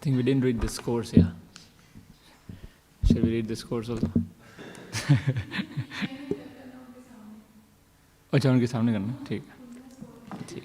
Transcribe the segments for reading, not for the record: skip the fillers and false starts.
think we didn't read this course, yeah. Shall we read this course also? अच्छा उनके सामने करना, ठीक ठीक.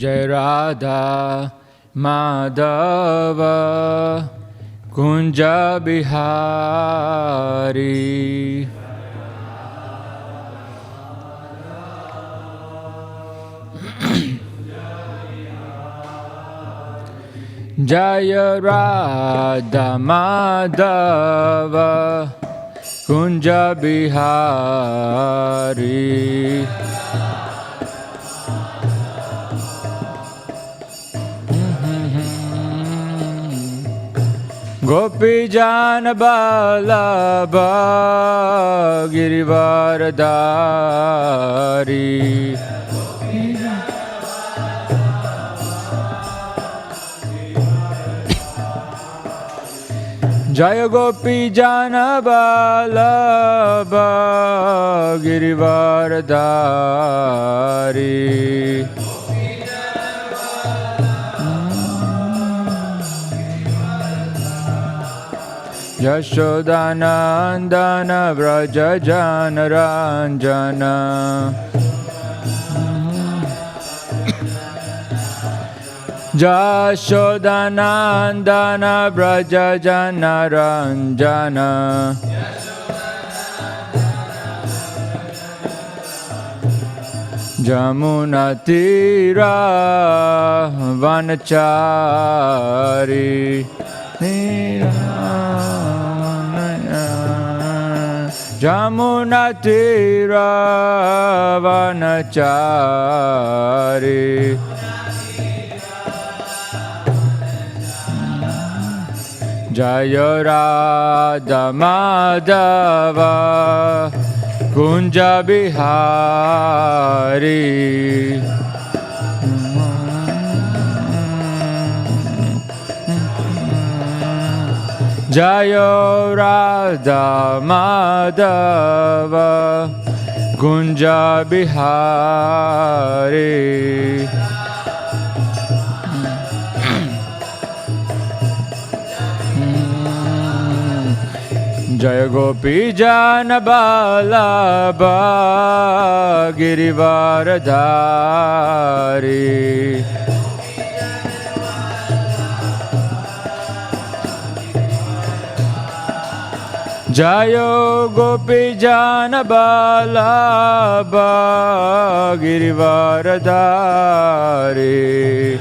Jai Radha Madhava Kunja Bihari Jaya Radha Madhava Kunja Bihari Gopi Jana Balabha Girivaradari Jaya Gopi Jana Balabha Girivaradari Yashodanandana Vraja Jana Ranjana Yashodanandana Vraja Jana Ranjana Jamuna Tira Vanachari Jamuna Tira Vanachari Jaya Radha Madhava Kunja Bihari Jaya Radha Madhava Kunja Bihari Jaya Gopi Jana Balabha Girivaradari Jaya Gopi Jana Balabha Girivaradari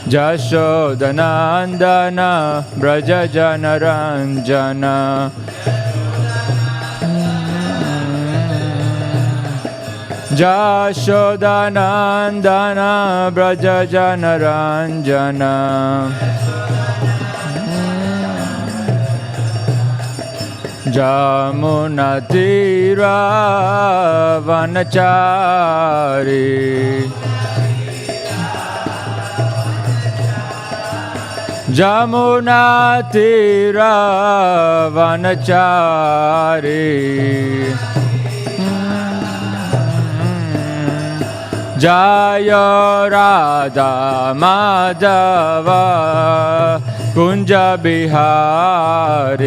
Jashodanandana Braja Jana Ranjana Jashodanandana Braja Jana Ranjana Jamuna Tira Vanachari Jamuna Tira Vanachari Jaya Radha Madhava Kunja Bihari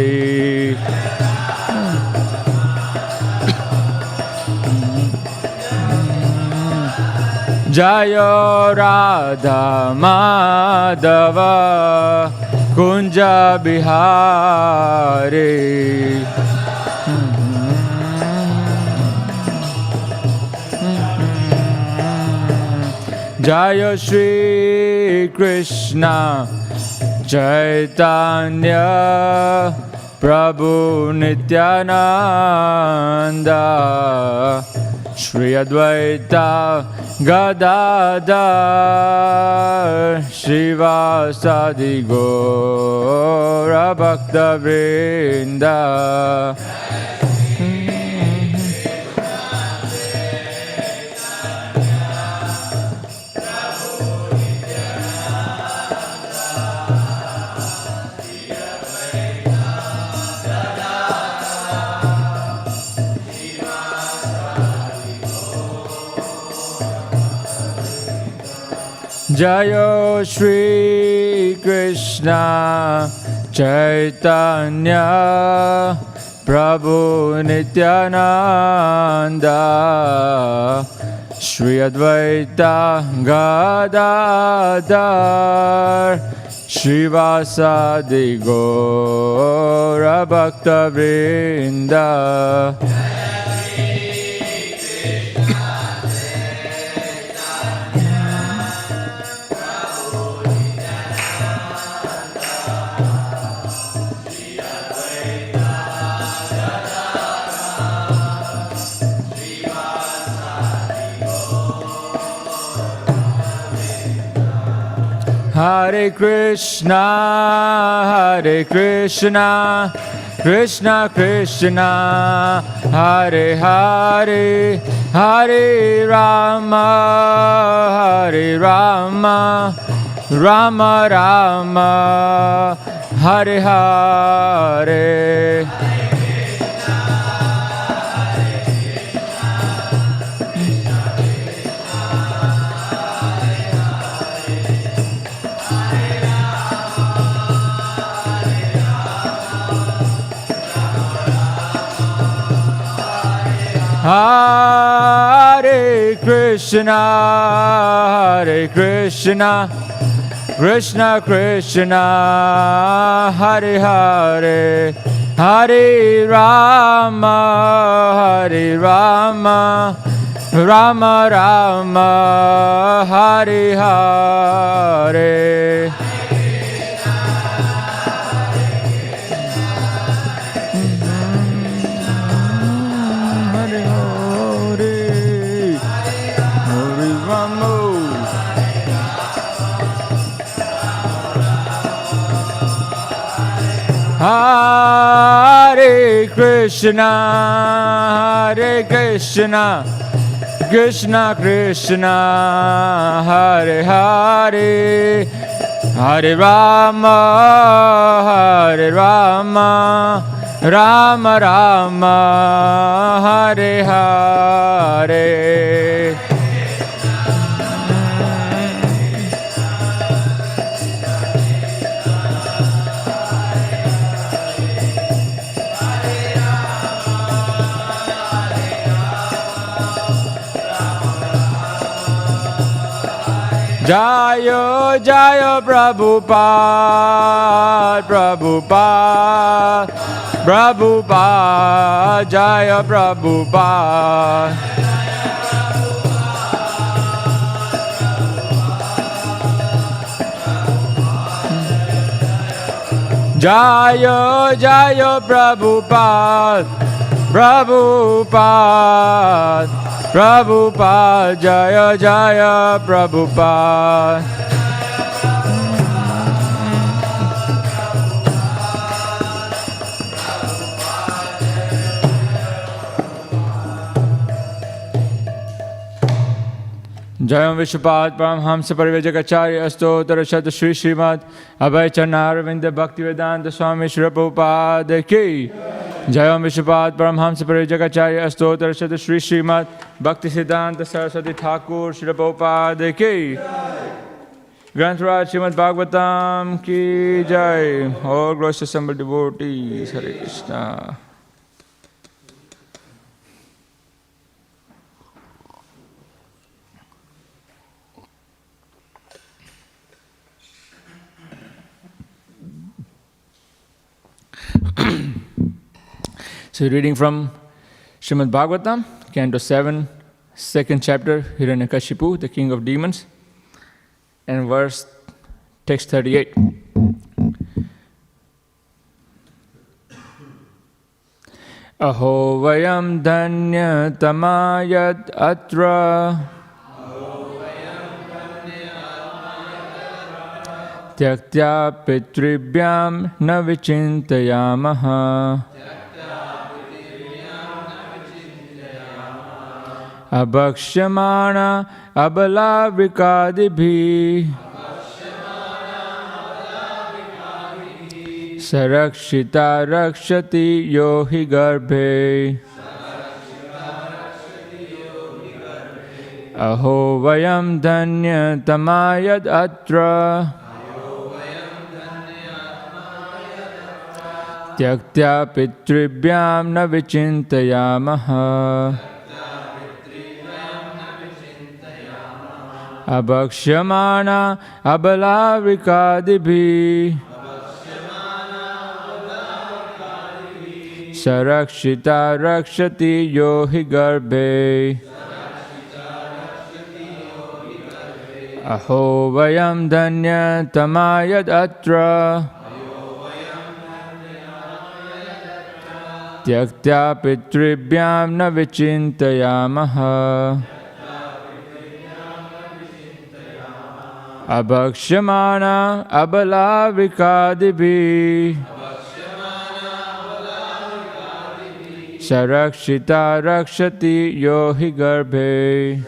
Jaya Radha Madhava Kunja Bihari Jaya Shri Krishna Chaitanya Prabhu Nityananda Shri Advaita Gadadhar Shrivasadi Gaura Bhaktivedanta. Jaya Shri Krishna Chaitanya Prabhu Nityananda Shri Advaita Gadadhar Shrivasadi Gaura Bhaktivedanta. Hare Krishna, Hare Krishna, Krishna Krishna, Hare Hare, Hare Rama, Hare Rama, Rama Rama, Hare Hare. Hare Krishna, Hare Krishna, Krishna Krishna, Hare Hare, Hare Rama, Hare Rama, Rama Rama, Hare Hare. Hare Krishna, Hare Krishna, Krishna Krishna, Hare Hare, Hare Rama, Hare Rama, Rama Rama, Hare Hare. Jaya Jaya Prabhupada, Prabhupada, Prabhupada, Jaya Prabhupada. Jaya Jaya Prabhupada, Prabhupada, Prabhupada, Jaya Jaya Prabhupada. Jayam Vishwapad Paramhamsa Parivajagacharya Astottara Shata Shri Śrīmad Abhayacharnaravindya Bhaktivedanta Swami Shri Prabhupada Ki. Jayam Vishwapad Paramhamsa Parivajagacharya Astottara Shata Shri Śrīmad Bhaktivedanta Saraswati Thakur Shri Prabhupada Ki. Granth Śrīmad Bhāgavatam Ki Jai. All glorious assembled devotees, Hare Krishna. So reading from Śrīmad Bhāgavatam, Canto 7, second chapter, Hiranyakashipu, the king of demons. and verse text 38. Aho vayam dhanya tamayat atra tyaktya pitribhyam na vichintayamaha abhakshamana abalavikadibhi sarakshita rakshati yohi garbhe aho vayam dhanya tamayad atra tyaktya pitribhyam na vichintayamaha abhakshamana abalavikadibhi sarakshita rakshati yohi garbhe aho vayam dhanya tamayad atra tyaktya pitribhyam na vichintayamaha abhakshamana abalavikadibhi sarakshita rakshati yohi garbhe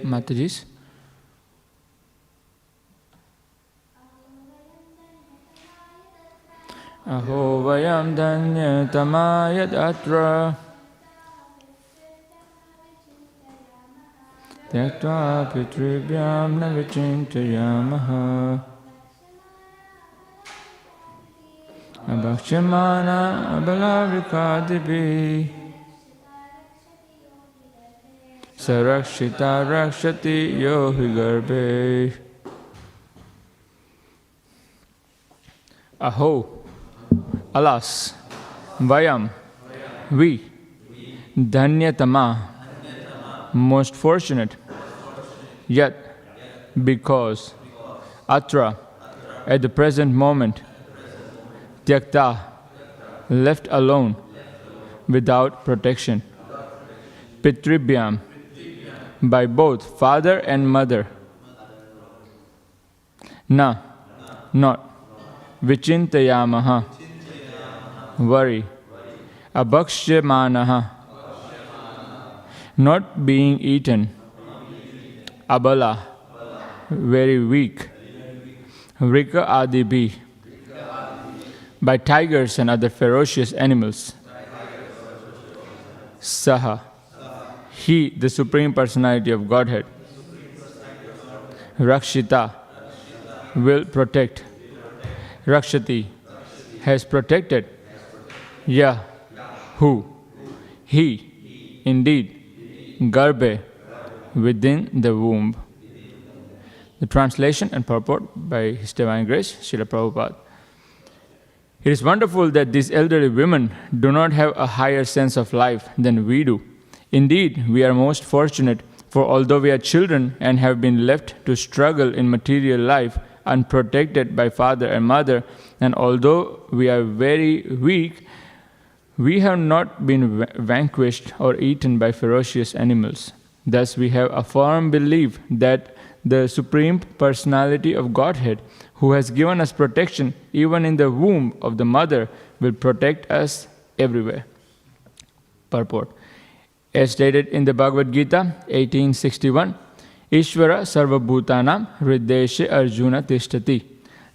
Matajis. Aho vayam dhanya tamayad atra tyaktva pitribhyam na vichintayamaha abhakshamana abalavikadibhi sarakshita rakshati yohi garbhe aho, alas, vayam, we, dhanyatama, most fortunate, yet, because, atra, at the present moment, tyakta, left alone, without protection, pitribhyam, by both father and mother, na, not, vichintayamaha, worry, abhakshamanaha, not being eaten, abala, very weak, vrika adibhi, by tigers and other ferocious animals, saha, he, the Supreme Personality of Godhead, rakshita, will protect, rakshati, has protected. Yah, who? He, indeed, Garbhe, within the womb. The translation and purport by His Divine Grace, Srila Prabhupada. It is wonderful that these elderly women do not have a higher sense of life than we do. Indeed, we are most fortunate, for although we are children and have been left to struggle in material life, unprotected by father and mother, and although we are very weak, we have not been vanquished or eaten by ferocious animals. Thus, we have a firm belief that the Supreme Personality of Godhead, who has given us protection even in the womb of the mother, will protect us everywhere. Purport. As stated in the Bhagavad Gita 18:61, Ishvara Sarva Bhutanam Hrideshe Arjuna Tishtati.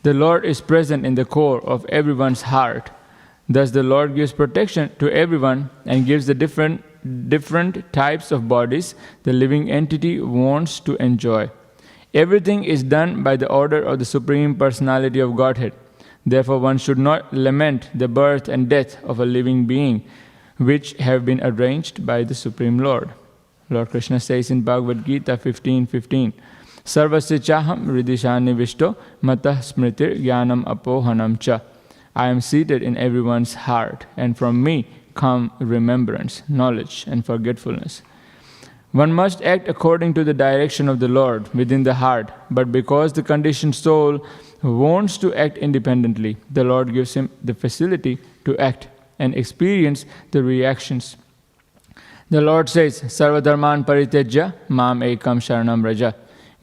The Lord is present in the core of everyone's heart. Thus the Lord gives protection to everyone and gives the different types of bodies the living entity wants to enjoy. Everything is done by the order of the Supreme Personality of Godhead. Therefore one should not lament the birth and death of a living being, which have been arranged by the Supreme Lord. Lord Krishna says in Bhagavad Gita 15:15, Sarvasya chaham hridishani vishto matah smritir jnanam apohanam cha. I am seated in everyone's heart, and from me come remembrance, knowledge, and forgetfulness. One must act according to the direction of the Lord within the heart, but because the conditioned soul wants to act independently, the Lord gives him the facility to act and experience the reactions. The Lord says, Sarva dharman paritejya mam ekam sharanam raja.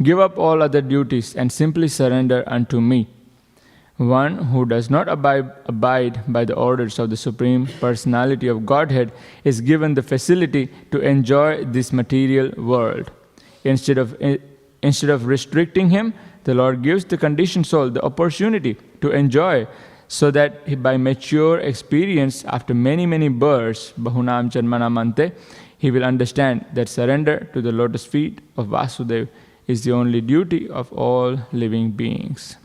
Give up all other duties and simply surrender unto me. One who does not abide by the orders of the Supreme Personality of Godhead is given the facility to enjoy this material world. Instead of restricting him, the Lord gives the conditioned soul the opportunity to enjoy, so that by mature experience, after many, many births, bahunam janmanamante, he will understand that surrender to the lotus feet of Vasudeva is the only duty of all living beings.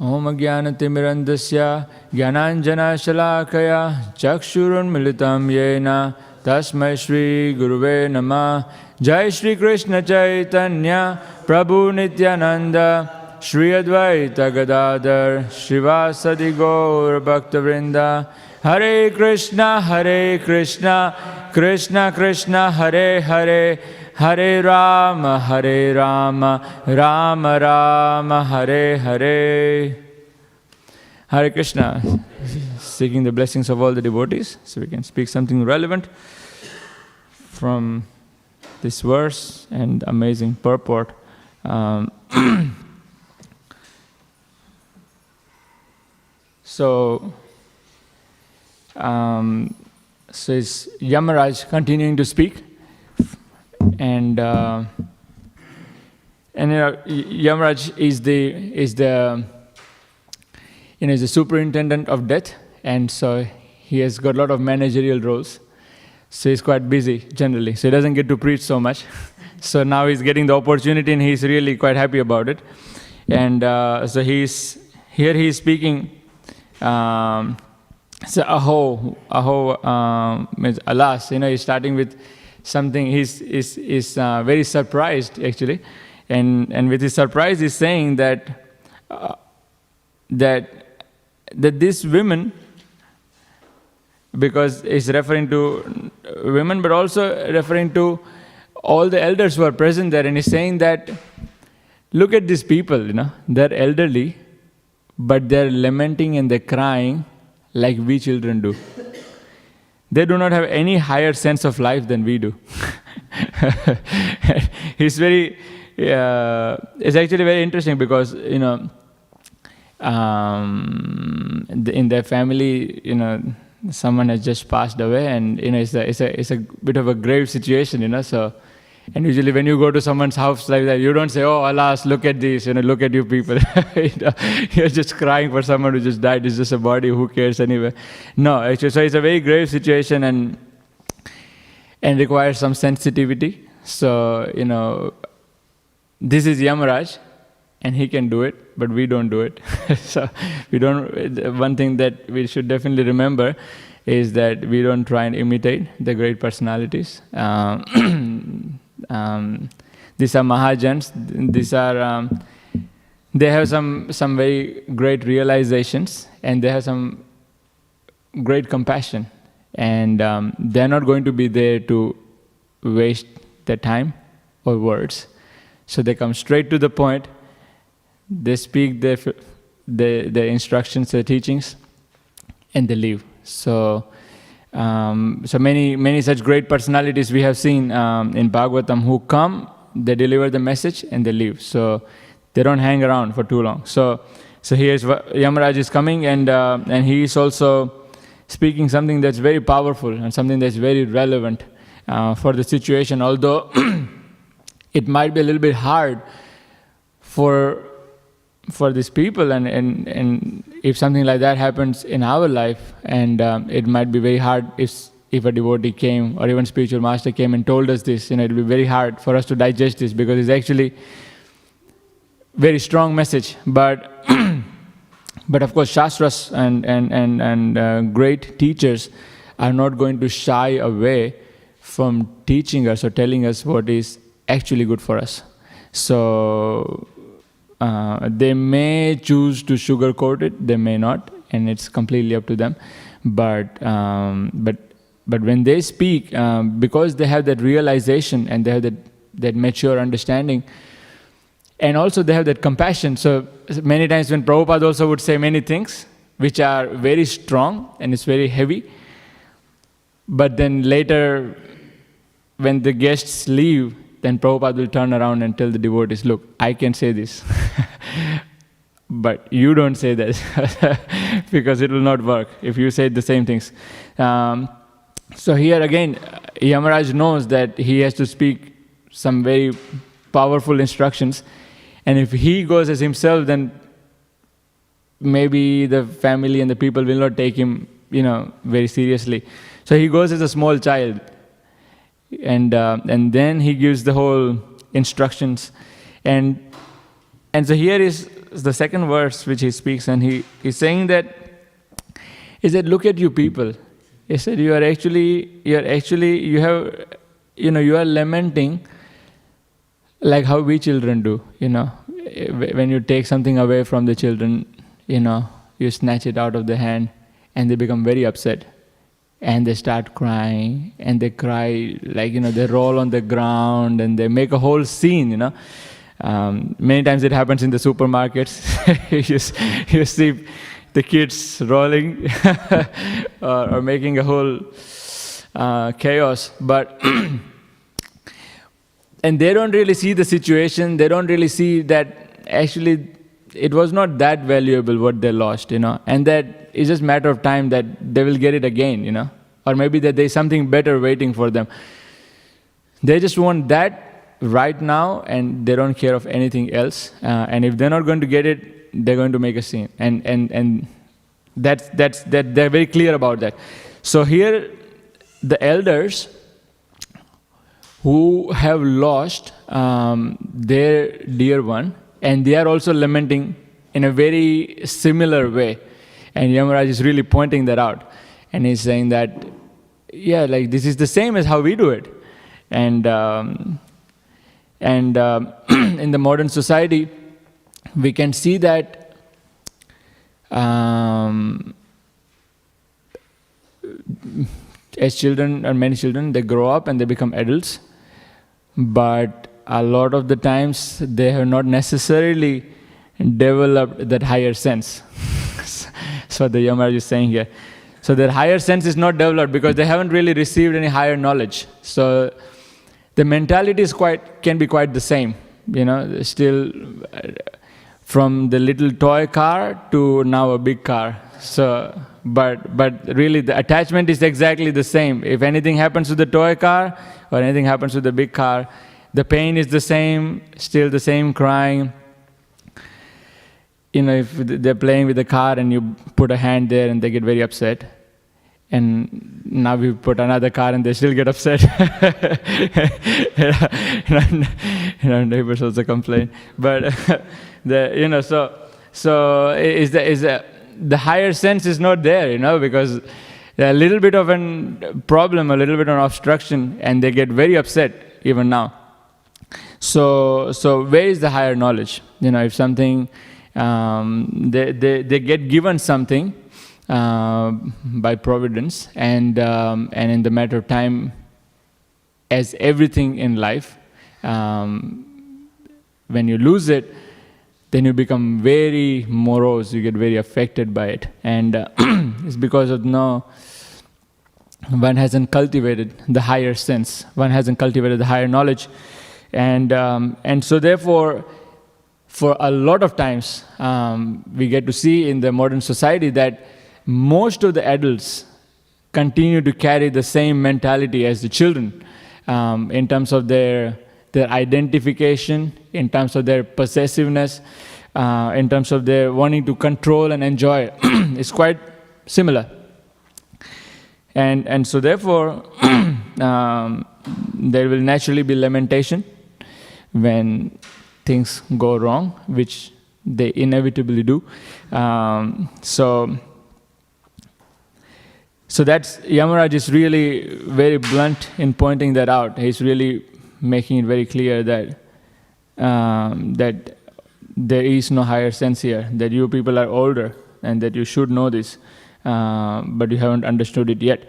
Om Jnanatimirandasya Jnananjana Shalakaya Chakshurun Militam Yena Tasmai Shri Guruve Namah. Jai Shri Krishna Chaitanya Prabhu Nityananda Shri Advaita Gadadhar Shivasadi Gaur Bhaktivinoda. Hare Krishna Krishna Krishna Hare Hare, Hare Rama Rama Rama Hare Hare. Hare Krishna. Seeking the blessings of all the devotees, so we can speak something relevant from this verse and amazing purport. So is Yamaraj continuing to speak, and Yamaraj is the superintendent of death, and so he has got a lot of managerial roles. So he's quite busy generally. So he doesn't get to preach so much. So now he's getting the opportunity, and he's really quite happy about it. And so he's speaking. So aho means alas. He's starting with something. He's very surprised actually, and with his surprise, he's saying that these women, because he's referring to women, but also referring to all the elders who are present there, and he's saying that look at these people. They're elderly, but they're lamenting and they're crying like we children do. They do not have any higher sense of life than we do. It's actually very interesting because, in their family, someone has just passed away, and, it's a bit of a grave situation, so. And usually when you go to someone's house like that, you don't say, oh, alas, look at this, look at you people. You're just crying for someone who just died. It's just a body, who cares anyway? No, actually, so it's a very grave situation and requires some sensitivity. So, this is Yamaraj, and he can do it, but we don't do it. So we don't. One thing that we should definitely remember is that we don't try and imitate the great personalities. These are Mahajans. These are they have some very great realizations, and they have some great compassion, and they're not going to be there to waste their time or words. So they come straight to the point. They speak their instructions, their teachings, and they leave. So many such great personalities we have seen in Bhagavatam who come, they deliver the message, and they leave. So they don't hang around for too long. So here's Yamaraj is coming, and he is also speaking something that's very powerful and something that's very relevant for the situation. Although it might be a little bit hard for these people, and if something like that happens in our life, and it might be very hard if a devotee came or even spiritual master came and told us this. It will be very hard for us to digest this, because it's actually very strong message. But but of course, Shastras and great teachers are not going to shy away from teaching us or telling us what is actually good for us. So they may choose to sugarcoat it, they may not, and it's completely up to them. But when they speak, because they have that realization and they have that mature understanding, and also they have that compassion. So many times when Prabhupada also would say many things which are very strong and it's very heavy, but then later when the guests leave, then Prabhupada will turn around and tell the devotees, look, I can say this, but you don't say this, because it will not work if you say the same things. So here again, Yamaraj knows that he has to speak some very powerful instructions, and if he goes as himself, then maybe the family and the people will not take him, very seriously. So he goes as a small child, and then he gives the whole instructions, and so here is the second verse which he speaks, and he's saying that, look at you people. He said, you are lamenting like how we children do, when you take something away from the children, you snatch it out of their hand, and they become very upset, and they start crying, and they cry like, they roll on the ground, and they make a whole scene, Many times it happens in the supermarkets. you see the kids rolling or making a whole chaos, but and they don't really see the situation. They don't really see that actually it was not that valuable what they lost, and that it's just a matter of time that they will get it again, or maybe that there's something better waiting for them. They just want that right now, and they don't care of anything else. And if they're not going to get it, they're going to make a scene, and that they're very clear about that. So here, the elders who have lost their dear one, and they are also lamenting in a very similar way. And Yamaraj is really pointing that out, and he's saying that, yeah, like this is the same as how we do it, and in the modern society, we can see that as children, or many children, they grow up and they become adults, but a lot of the times they have not necessarily developed that higher sense. So the Yamaraj is saying here. So their higher sense is not developed because they haven't really received any higher knowledge. So the mentality can be quite the same, still from the little toy car to now a big car. So, but really the attachment is exactly the same. If anything happens to the toy car or anything happens to the big car, the pain is the same, still the same crying. If they're playing with the car and you put a hand there and they get very upset, and now we put another car and they still get upset. Neighbors also complain. But the higher sense is not there, because there's a little bit of a problem, a little bit of obstruction, and they get very upset even now. So where is the higher knowledge? If something, they get given something by providence, and in the matter of time, as everything in life, when you lose it, then you become very morose, you get very affected by it. And it's because of one hasn't cultivated the higher sense, one hasn't cultivated the higher knowledge. And so therefore, for a lot of times, we get to see in the modern society that most of the adults continue to carry the same mentality as the children, in terms of their identification, in terms of their possessiveness, in terms of their wanting to control and enjoy. It's quite similar. And so therefore, there will naturally be lamentation when things go wrong, which they inevitably do. So that's, Yamaraj is really very blunt in pointing that out. He's really making it very clear that there is no higher sense here, that you people are older and that you should know this, but you haven't understood it yet.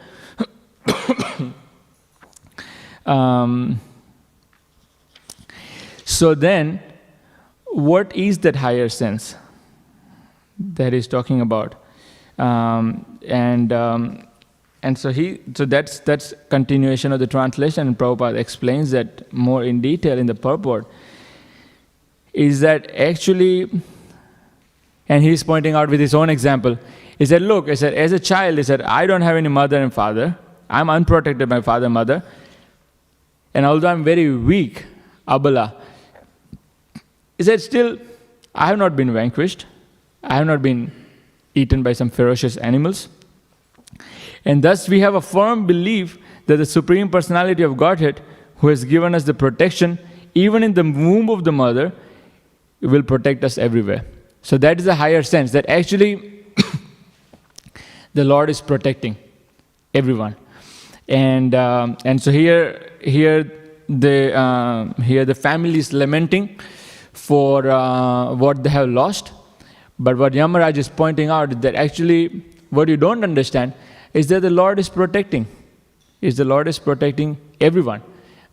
So then, what is that higher sense that he's talking about? And so that's continuation of the translation, and Prabhupada explains that more in detail in the purport. Is that actually, and he's pointing out with his own example, he said, look, he said, as a child, he said, I don't have any mother and father. I'm unprotected by father and mother. And although I'm very weak, abala, he said, still, I have not been vanquished. I have not been eaten by some ferocious animals. And thus we have a firm belief that the Supreme Personality of Godhead, who has given us the protection, even in the womb of the mother, will protect us everywhere. So that is a higher sense, that actually the Lord is protecting everyone. And so here the family is lamenting for what they have lost. But what Yamaraj is pointing out is that actually what you don't understand is that the Lord is protecting. The Lord is protecting everyone.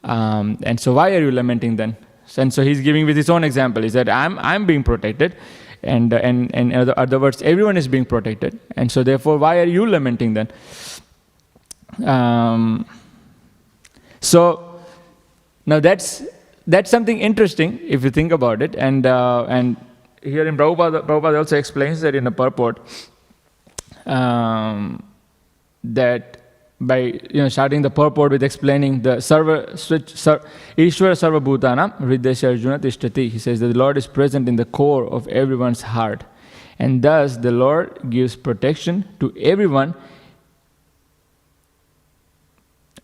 And so why are you lamenting then? And so he's giving with his own example. He said, I'm being protected. And in other words, everyone is being protected. And so therefore, why are you lamenting then? So now that's something interesting if you think about it. And here in Prabhupada also explains that in a purport, that by starting the purport with explaining the Ishvara Sarva Bhutanam Hridesya Arjuna Tishtati. He says that the Lord is present in the core of everyone's heart. And thus the Lord gives protection to everyone.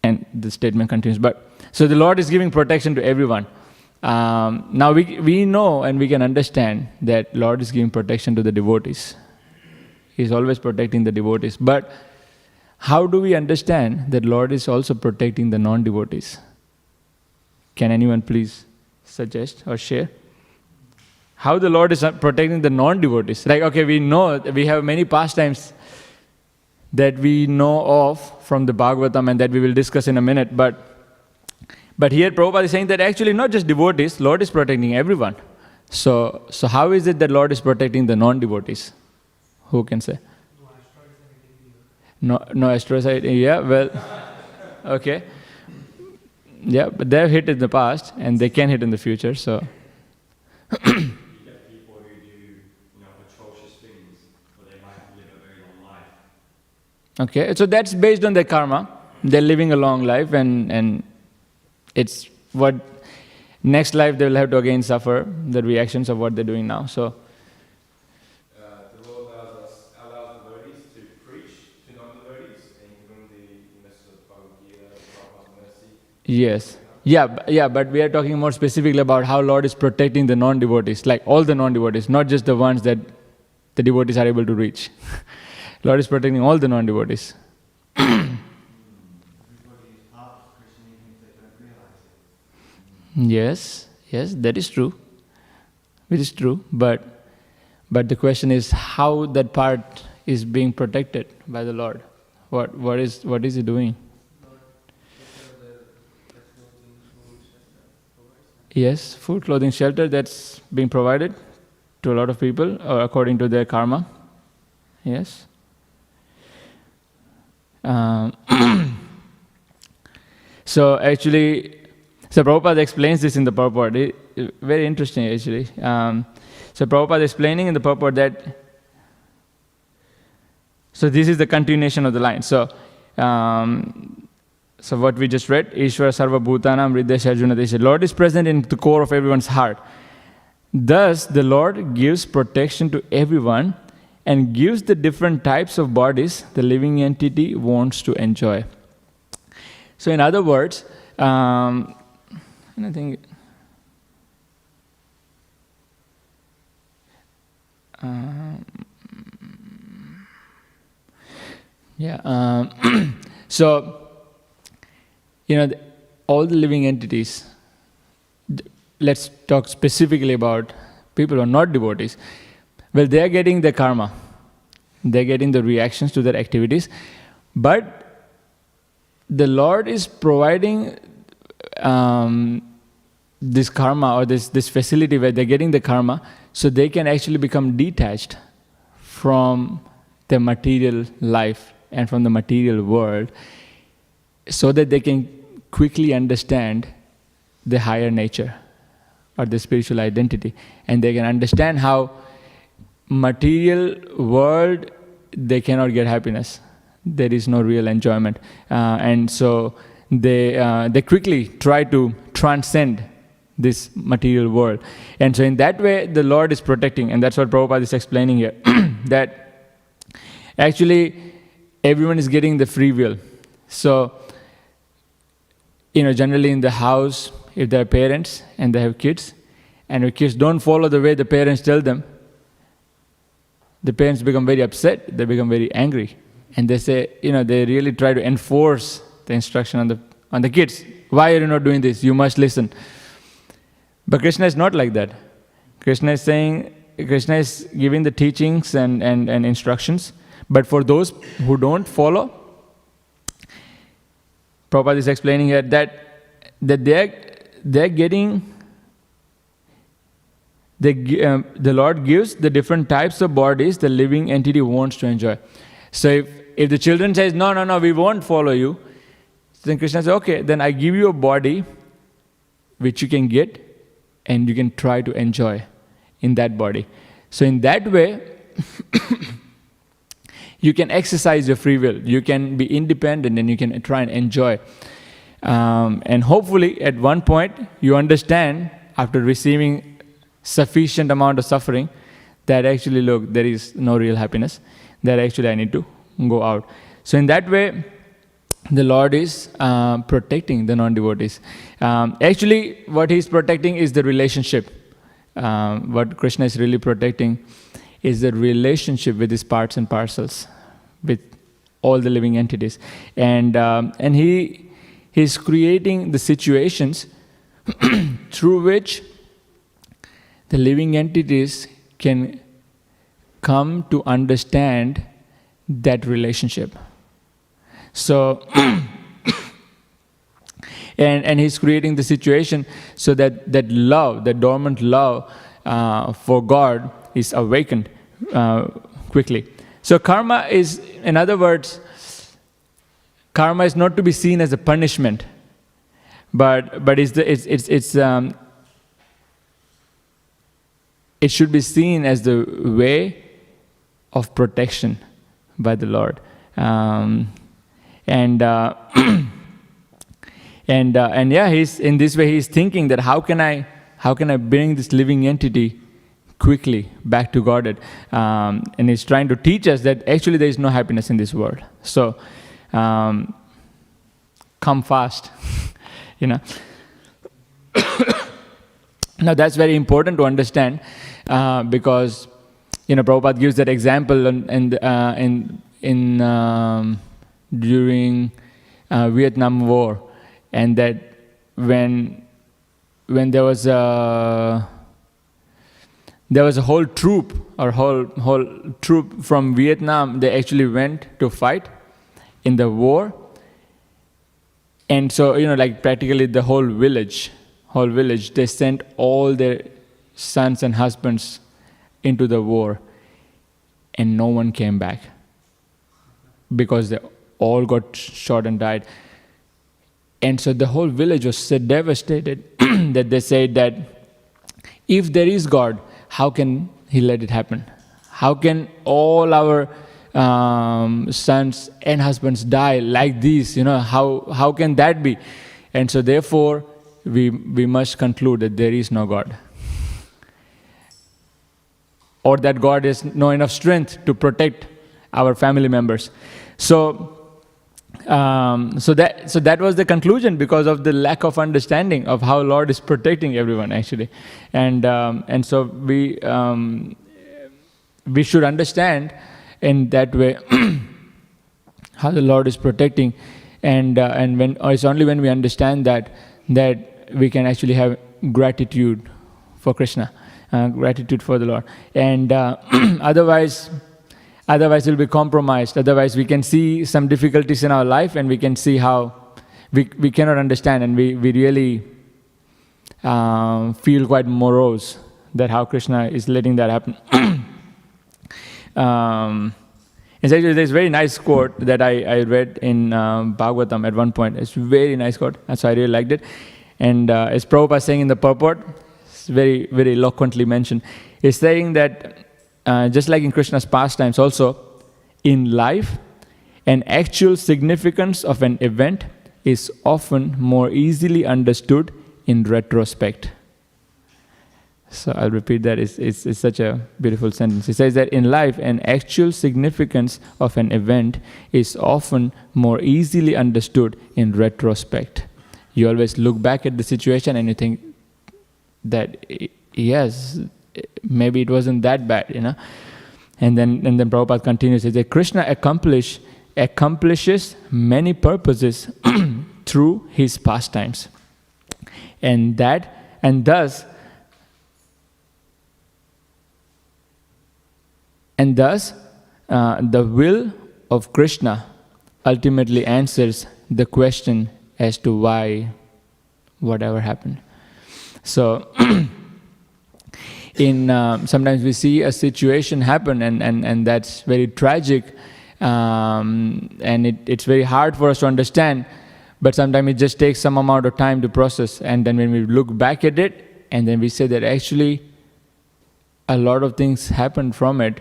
And the statement continues. But so the Lord is giving protection to everyone. Now we know and we can understand that Lord is giving protection to the devotees. He's always protecting the devotees. But how do we understand that Lord is also protecting the non-devotees? Can anyone please suggest or share? How the Lord is protecting the non-devotees? Like, okay, we know, we have many pastimes that we know of from the Bhagavatam and that we will discuss in a minute. But here Prabhupada is saying that actually not just devotees, Lord is protecting everyone. So how is it that Lord is protecting the non-devotees? Who can say? No asteroid, yeah, well, okay. Yeah, but they've hit in the past and they can hit in the future, so. You get people who do, atrocious things, but they might live a very long life. Okay, so that's based on their karma. They're living a long life and it's what next life they will have to again suffer the reactions of what they're doing now, so. Yes. but we are talking more specifically about how Lord is protecting the non-devotees, like all the non-devotees, not just the ones that the devotees are able to reach. Lord is protecting all the non-devotees. Yes, that is true. It is true, but the question is how that part is being protected by the Lord. What is He doing? Yes, food, clothing, shelter, that's being provided to a lot of people according to their karma. Yes. So Prabhupada explains this in the purport. Very interesting, actually. So Prabhupada is explaining in the purport that. So this is the continuation of the line. So what we just read, Ishvara Sarva Bhutanam Hridaya Arjuna, they said, Lord is present in the core of everyone's heart. Thus, the Lord gives protection to everyone and gives the different types of bodies the living entity wants to enjoy. So in other words, I think so all the living entities, let's talk specifically about people who are not devotees. Well, they are getting the karma, they're getting the reactions to their activities, but the Lord is providing this karma or this facility where they're getting the karma so they can actually become detached from the material life and from the material world, so that they can quickly understand the higher nature or the spiritual identity, and they can understand how material world they cannot get happiness. There is no real enjoyment, and so they quickly try to transcend this material world. And so in that way, the Lord is protecting, and that's what Prabhupada is explaining here, that actually everyone is getting the free will. So, generally in the house, if there are parents and they have kids, and if kids don't follow the way the parents tell them, the parents become very upset, they become very angry. And they say, they really try to enforce the instruction on the kids. Why are you not doing this? You must listen. But Krishna is not like that. Krishna is giving the teachings and instructions. But for those who don't follow, Prabhupada is explaining here that they're getting, the Lord gives the different types of bodies the living entity wants to enjoy. So if the children says, no, we won't follow you, then Krishna says, okay, then I give you a body which you can get and you can try to enjoy in that body. So in that way, you can exercise your free will. You can be independent and you can try and enjoy. And hopefully at one point you understand, after receiving sufficient amount of suffering, that actually, look, there is no real happiness, that actually I need to go out. So in that way, the Lord is protecting the non-devotees. Actually, what He's protecting is the relationship. What Krishna is really protecting is the relationship with His parts and parcels, with all the living entities. And He's creating the situations through which the living entities can come to understand that relationship. So, and He's creating the situation so that love, that dormant love for God is awakened quickly. So karma is, in other words, karma is not to be seen as a punishment, but it should be seen as the way of protection by the Lord. He's in this way. He's thinking that how can I bring this living entity quickly back to Godhead? And He's trying to teach us that actually there is no happiness in this world. So come fast, Now that's very important to understand because Prabhupada gives that example during Vietnam War, and that when there was a whole troop from Vietnam, they actually went to fight in the war, and so practically the whole village, they sent all their sons and husbands into the war, and no one came back because they all got shot and died. And so the whole village was so devastated that they said that if there is God, how can He let it happen? How can all our sons and husbands die like this? How can that be? And so therefore, we must conclude that there is no God, or that God has no enough strength to protect our family members. So that was the conclusion, because of the lack of understanding of how Lord is protecting everyone actually, and so we should understand in that way how the Lord is protecting, and when it's only when we understand that we can actually have gratitude for Krishna, gratitude for the Lord, and otherwise we'll be compromised. Otherwise we can see some difficulties in our life, and we can see how we cannot understand, and we really feel quite morose that how Krishna is letting that happen. It's actually this very nice quote that I read in Bhagavatam at one point. It's a very nice quote, and so I really liked it. And as Prabhupada saying in the purport, it's very, very eloquently mentioned. It's saying that just like in Krishna's pastimes also, in life, an actual significance of an event is often more easily understood in retrospect. So I'll repeat that. It's such a beautiful sentence. It says that in life, an actual significance of an event is often more easily understood in retrospect. You always look back at the situation and you think that, yes, maybe it wasn't that bad, And then Prabhupada continues, says that Krishna accomplishes many purposes through his pastimes, and thus the will of Krishna ultimately answers the question as to why whatever happened. So sometimes we see a situation happen and that's very tragic, and it's very hard for us to understand, but sometimes it just takes some amount of time to process, and then when we look back at it, and then we say that actually a lot of things happened from it,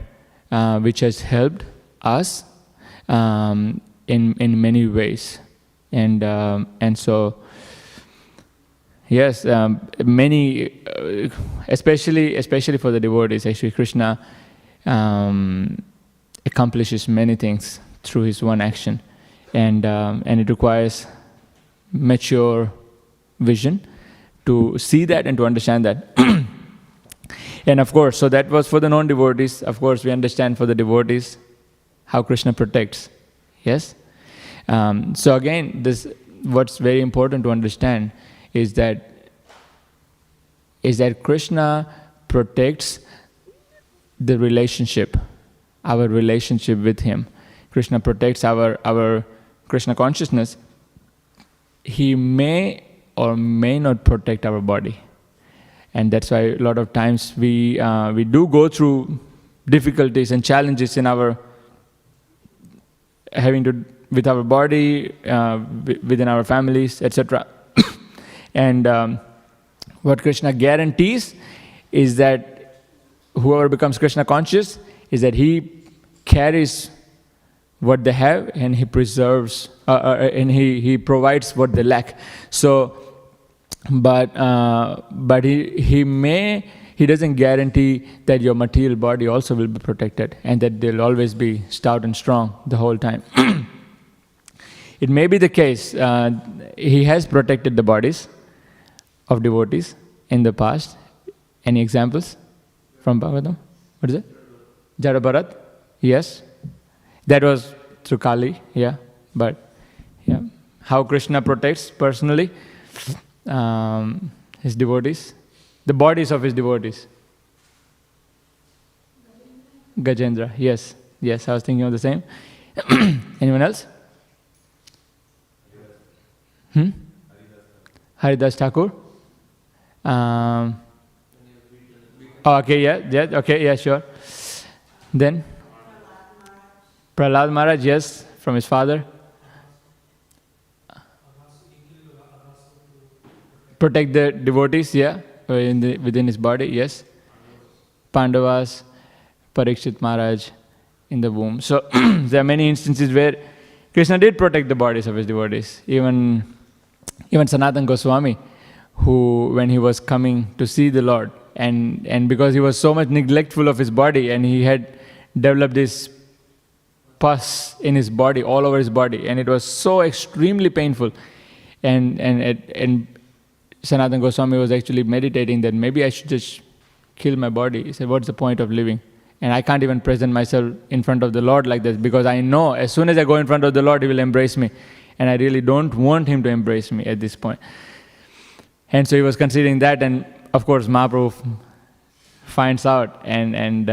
which has helped us in many ways, and so yes, many, especially for the devotees, actually Krishna accomplishes many things through his one action, and it requires mature vision to see that and to understand that. And of course, so that was for the non-devotees. Of course, we understand for the devotees how Krishna protects. Yes? So again, what's very important to understand is that Krishna protects the relationship, our relationship with him. Krishna protects our Krishna consciousness. He may or may not protect our body. And that's why a lot of times we do go through difficulties and challenges in our with our body, within our families, etc. And what Krishna guarantees is that whoever becomes Krishna conscious is that he carries what they have and he preserves and he provides what they lack. So, but he doesn't guarantee that your material body also will be protected and that they'll always be stout and strong the whole time. It may be the case, he has protected the bodies of devotees in the past, Any examples from Bhagavatam? What is it? Jada Bharat? Yes. That was through Kali, yeah. But, yeah. How Krishna protects personally his devotees, the bodies of his devotees. Gajendra, yes. Yes, I was thinking of the same. Anyone else? Haridas Thakur? Okay, yeah, okay, yeah, sure. Then? Prahlad Maharaj, yes, from his father. Protect the devotees, yeah, within his body, yes. Pandavas, Parikshit Maharaj in the womb. So there are many instances where Krishna did protect the bodies of his devotees. Even Sanatana Goswami, who when he was coming to see the Lord, and because he was so much neglectful of his body, and he had developed this pus in his body, all over his body, and it was so extremely painful. And Sanatana Goswami was actually meditating that maybe I should just kill my body. He said, what's the point of living? And I can't even present myself in front of the Lord like this, because I know as soon as I go in front of the Lord, He will embrace me. And I really don't want Him to embrace me at this point. And so he was considering that, and of course Mahaprabhu finds out, and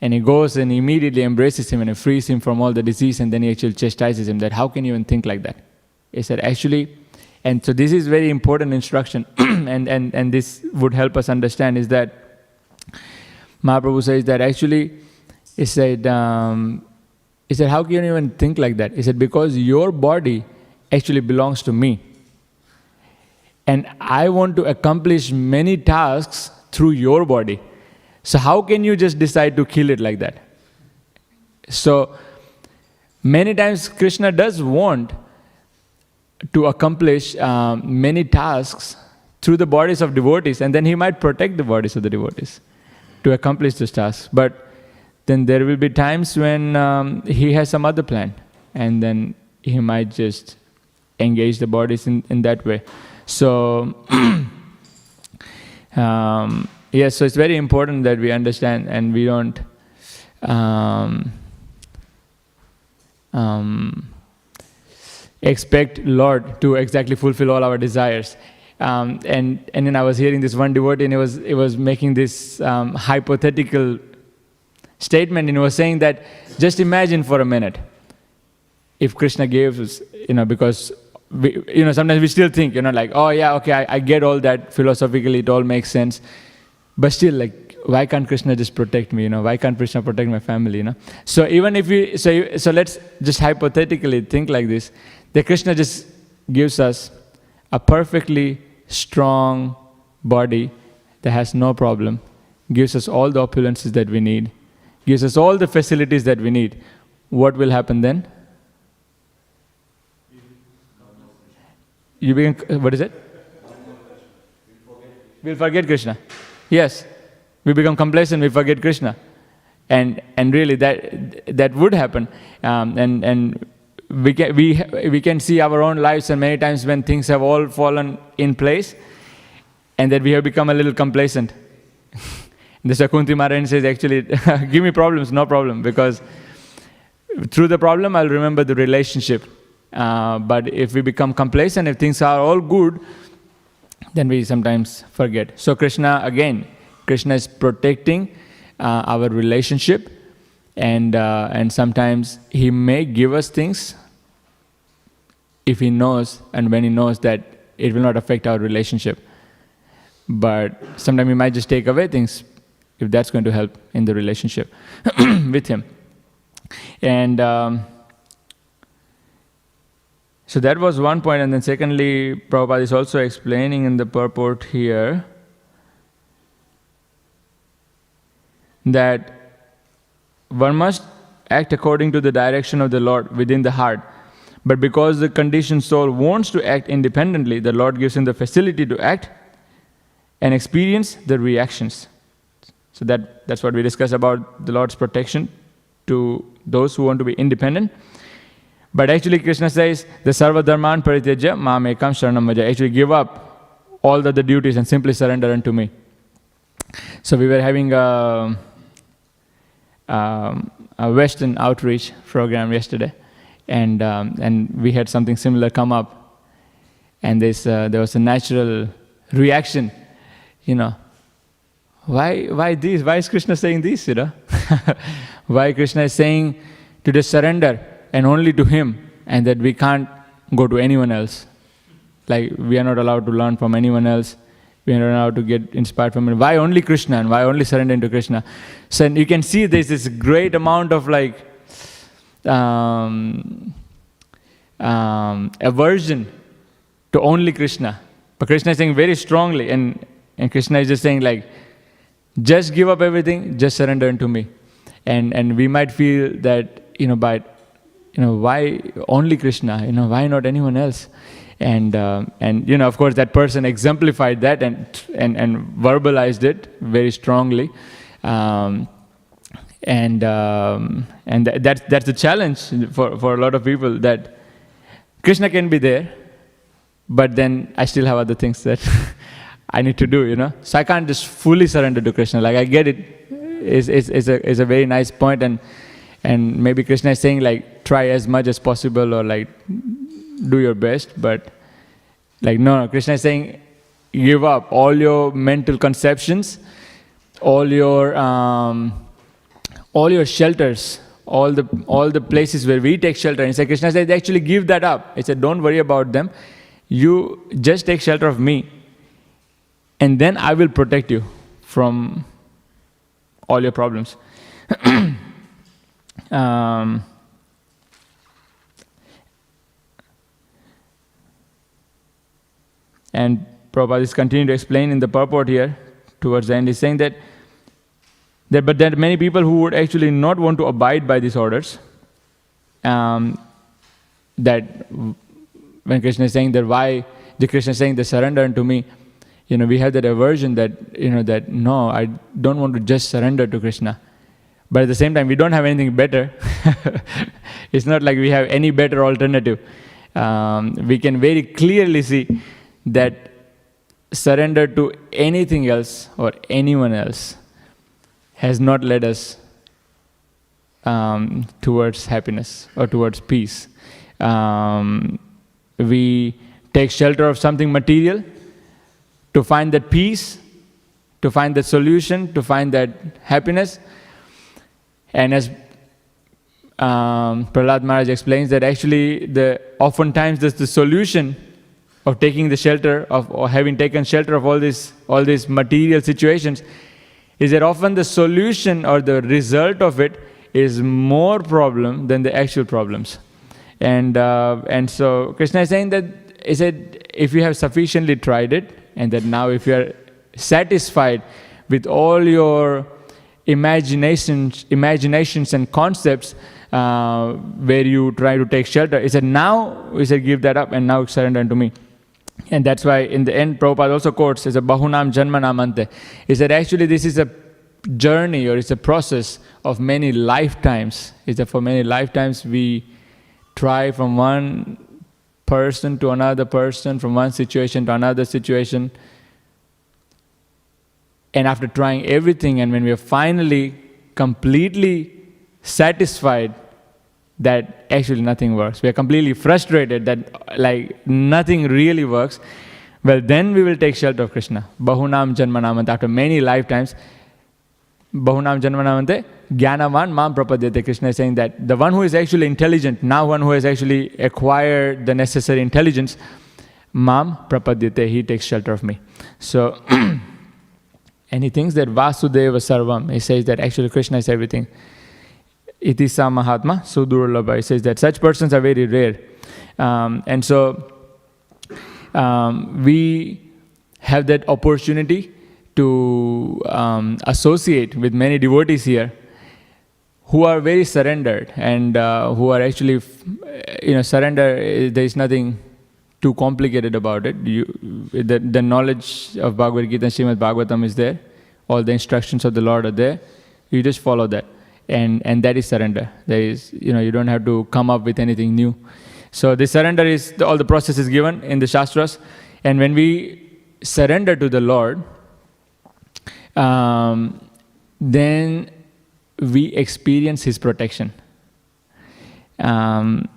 he goes and immediately embraces him and he frees him from all the disease, and then he actually chastises him that how can you even think like that? He said actually, and so this is very important instruction, and this would help us understand is that Mahaprabhu says that actually, he said how can you even think like that? He said because your body actually belongs to me. And I want to accomplish many tasks through your body. So how can you just decide to kill it like that? So many times Krishna does want to accomplish many tasks through the bodies of devotees, and then He might protect the bodies of the devotees to accomplish those tasks. But then there will be times when He has some other plan, and then He might just engage the bodies in that way. So, yes, so it's very important that we understand and we don't expect Lord to exactly fulfill all our desires. And then I was hearing this one devotee, and it was making this hypothetical statement, and he was saying that just imagine for a minute if Krishna gave us, because sometimes we still think, like, oh yeah, okay, I get all that philosophically, it all makes sense. But still, like, why can't Krishna just protect me, Why can't Krishna protect my family, So even if we, so let's just hypothetically think like this, that Krishna just gives us a perfectly strong body that has no problem, gives us all the opulences that we need, gives us all the facilities that we need. What will happen then? You begin, what is it? We'll forget Krishna. Yes. We become complacent, we forget Krishna. And really that would happen. And we can see our own lives, and many times when things have all fallen in place, and that we have become a little complacent. The Shakunti Maharani says, actually, give me problems, no problem, because through the problem I'll remember the relationship. But if we become complacent, if things are all good, then we sometimes forget. So Krishna is protecting our relationship, and sometimes He may give us things if He knows, and when He knows that it will not affect our relationship. But sometimes He might just take away things if that's going to help in the relationship with Him. And so that was one point. And then secondly, Prabhupada is also explaining in the purport here that one must act according to the direction of the Lord within the heart. But because the conditioned soul wants to act independently, the Lord gives him the facility to act and experience the reactions. So that's what we discussed about the Lord's protection to those who want to be independent. But actually Krishna says, the sarva dharman parityaja mam ekam sharanam vaja. Actually give up all the other duties and simply surrender unto me. So we were having a Western outreach program yesterday, and we had something similar come up, and there was a natural reaction, why this? Why is Krishna saying this? Why Krishna is saying to just surrender and only to Him, and that we can't go to anyone else. Like we are not allowed to learn from anyone else. We are not allowed to get inspired from it. Why only Krishna, and why only surrender to Krishna? So you can see there's this great amount of aversion to only Krishna. But Krishna is saying very strongly, and Krishna is just saying just give up everything, just surrender unto me. And we might feel that, why only Krishna? Why not anyone else? And of course that person exemplified that and verbalized it very strongly. That's the challenge for a lot of people, that Krishna can be there, but then I still have other things that I need to do, So I can't just fully surrender to Krishna. I get it. It's a very nice point, and maybe Krishna is saying try as much as possible, or do your best, but no, Krishna is saying give up all your mental conceptions, all your shelters, all the places where we take shelter. And Krishna said actually give that up. He said don't worry about them. You just take shelter of me, and then I will protect you from all your problems. And Prabhupada is continuing to explain in the purport here, towards the end, he's saying that but there are many people who would actually not want to abide by these orders. That when Krishna is saying that why the Krishna is saying the surrender unto me, we have that aversion that, that no, I don't want to just surrender to Krishna. But at the same time, we don't have anything better. It's not like we have any better alternative. We can very clearly see that surrender to anything else or anyone else has not led us towards happiness or towards peace. We take shelter of something material to find that peace, to find that solution, to find that happiness. And as Prahlad Maharaj explains, that actually oftentimes the solution of taking the shelter of, or having taken shelter of all these material situations, is that often the solution or the result of it is more problem than the actual problems. And so Krishna is saying that, he said, if you have sufficiently tried it, and that now if you are satisfied with all your imaginations and concepts where you try to take shelter, he said, now, he said, give that up and now surrender unto me. And that's why in the end, Prabhupada also quotes, it's a bahunam janmanam ante. He said, actually this is a journey, or it's a process of many lifetimes. Is that for many lifetimes we try from one person to another person, from one situation to another situation. And after trying everything, and when we are finally completely satisfied that actually nothing works, we are completely frustrated that nothing really works, well then we will take shelter of Krishna. Bahunam janmanamante. After many lifetimes, bahunam janmanamante, jnanavan mam prapadyate. Krishna is saying that the one who is actually intelligent, now one who has actually acquired the necessary intelligence, mam prapadyate, he takes shelter of me. So, and he thinks that Vasudeva Sarvam, he says that actually Krishna is everything. Iti sa Mahatma Sudurlabha. He says that such persons are very rare. And so we have that opportunity to associate with many devotees here who are very surrendered, and who are actually, surrender, there is nothing too complicated about it. The knowledge of Bhagavad Gita and Śrīmad Bhāgavatam is there. All the instructions of the Lord are there. You just follow that. And that is surrender. There is, you don't have to come up with anything new. So the surrender is, all the process is given in the Shastras. And when we surrender to the Lord, then we experience His protection. And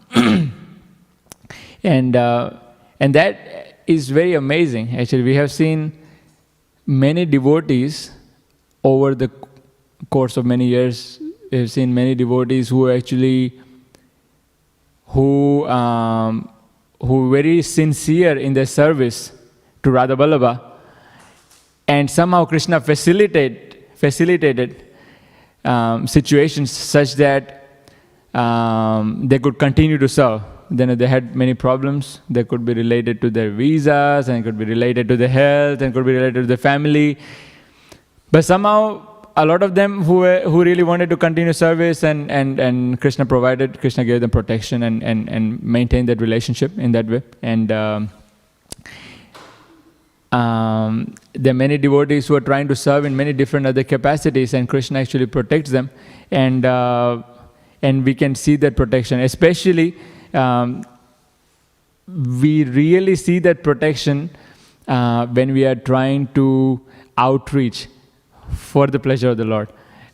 that is very amazing. Actually, we have seen many devotees over the course of many years. We have seen many devotees who very sincere in their service to Radha Vallabha, and somehow Krishna facilitated situations such that they could continue to serve. Then they had many problems. They could be related to their visas, and it could be related to their health, and could be related to their family. But somehow, a lot of them who really wanted to continue service, and Krishna gave them protection and maintained that relationship in that way. And there are many devotees who are trying to serve in many different other capacities, and Krishna actually protects them. And we can see that protection. Especially, we really see that protection when we are trying to outreach for the pleasure of the Lord.